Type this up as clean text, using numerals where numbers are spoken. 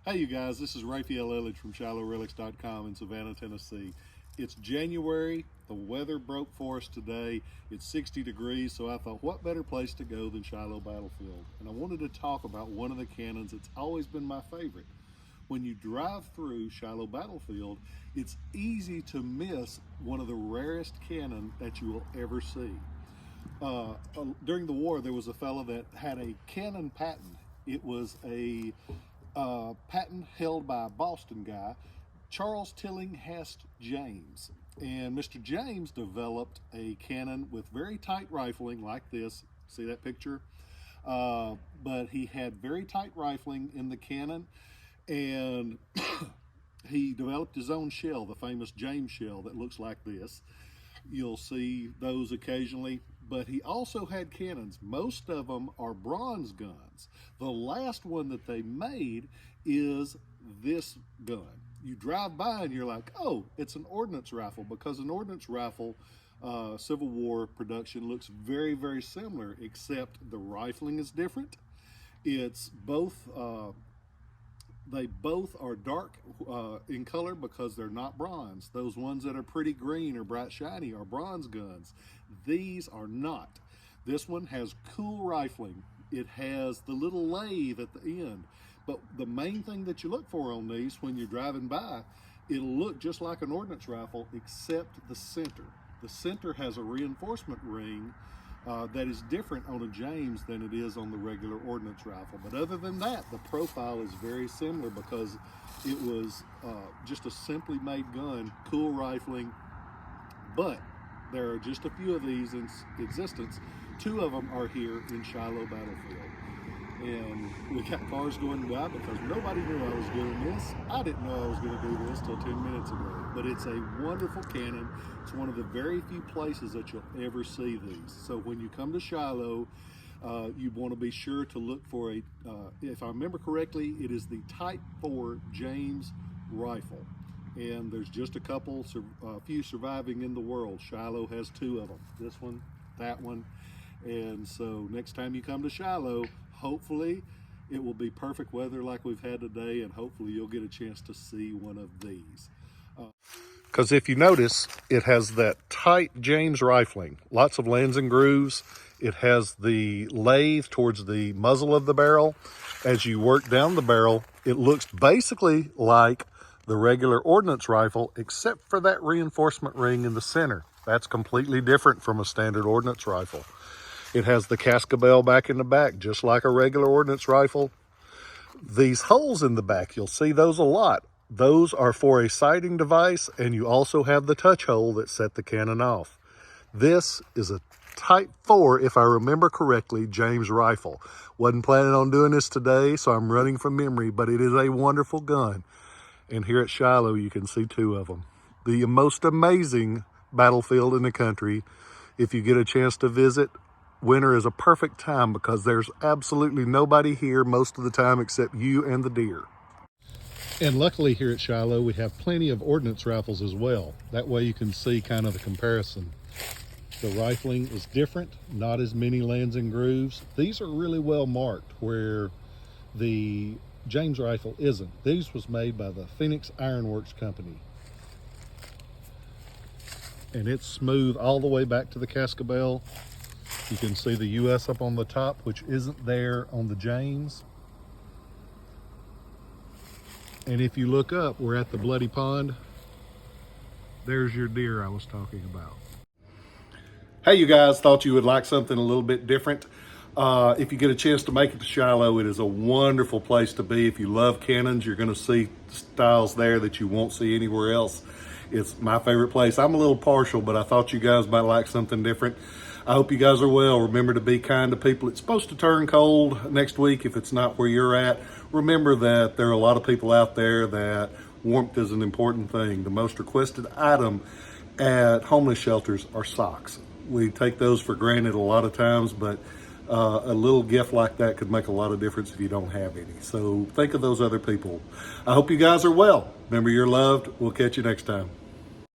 Hey you guys, this is Rafael Eledge from Relics.com in Savannah, Tennessee. It's January, the weather broke for us today. It's 60 degrees, so I thought what better place to go than Shiloh Battlefield. And I wanted to talk about one of the cannons that's always been my favorite. When you drive through Shiloh Battlefield, it's easy to miss one of the rarest cannon that you will ever see. During the war, there was a fellow that had a cannon patent. It was a patent held by a Boston guy, Charles Tillinghast James. And Mr. James developed a cannon with very tight rifling like this. See that picture? But he had very tight rifling in the cannon, and he developed his own shell, the famous James shell that looks like this. You'll see those occasionally, but he also had cannons. Most of them are bronze guns. The last one that they made is this gun. You drive by and you're like, oh, it's an ordnance rifle, because an ordnance rifle Civil War production looks very, very similar, except the rifling is different. It's both they both are dark in color because they're not bronze. Those ones that are pretty green or bright shiny are bronze guns. These are not. This one has cool rifling. It has the little lathe at the end. But the main thing that you look for on these when you're driving by, it'll look just like an ordnance rifle except the center. The center has a reinforcement ring that is different on a James than it is on the regular ordnance rifle. But other than that, the profile is very similar because it was just a simply made gun, cool rifling. But there are just a few of these in existence. Two of them are here in Shiloh Battlefield. And we got cars going by because nobody knew I was doing this. I didn't know I was going to do this till 10 minutes ago. But it's a wonderful cannon. It's one of the very few places that you'll ever see these. So when you come to Shiloh, you want to be sure to look for a, if I remember correctly, it is the Type 4 James rifle. And there's just a few surviving in the world. Shiloh has two of them. This one, that one. And so next time you come to Shiloh, hopefully it will be perfect weather like we've had today, and hopefully you'll get a chance to see one of these. Because if you notice, it has that tight James rifling, lots of lands and grooves. It has the lathe towards the muzzle of the barrel. As you work down the barrel, it looks basically like the regular ordnance rifle, except for that reinforcement ring in the center. That's completely different from a standard ordnance rifle. It has the cascabel back in the back, just like a regular ordnance rifle. These holes in the back, you'll see those a lot. Those are for a sighting device, and you also have the touch hole that set the cannon off. This is a Type 4, if I remember correctly, James rifle. Wasn't planning on doing this today, so I'm running from memory, but it is a wonderful gun. And here at Shiloh, you can see two of them. The most amazing battlefield in the country. If you get a chance to visit, winter is a perfect time because there's absolutely nobody here most of the time except you and the deer. And luckily here at Shiloh, we have plenty of ordnance rifles as well. That way you can see kind of the comparison. The rifling is different, not as many lands and grooves. These are really well marked where the James rifle isn't. These was made by the Phoenix Ironworks Company. And it's smooth all the way back to the cascabel. You can see the US up on the top, which isn't there on the James. And if you look up, we're at the Bloody Pond. There's your deer I was talking about. Hey, you guys, thought you would like something a little bit different. If you get a chance to make it to Shiloh, it is a wonderful place to be. If you love cannons, you're going to see styles there that you won't see anywhere else. It's my favorite place. I'm a little partial, but I thought you guys might like something different. I hope you guys are well. Remember to be kind to people. It's supposed to turn cold next week if it's not where you're at. Remember that there are a lot of people out there that warmth is an important thing. The most requested item at homeless shelters are socks. We take those for granted a lot of times, but a little gift like that could make a lot of difference if you don't have any. So think of those other people. I hope you guys are well. Remember, you're loved. We'll catch you next time.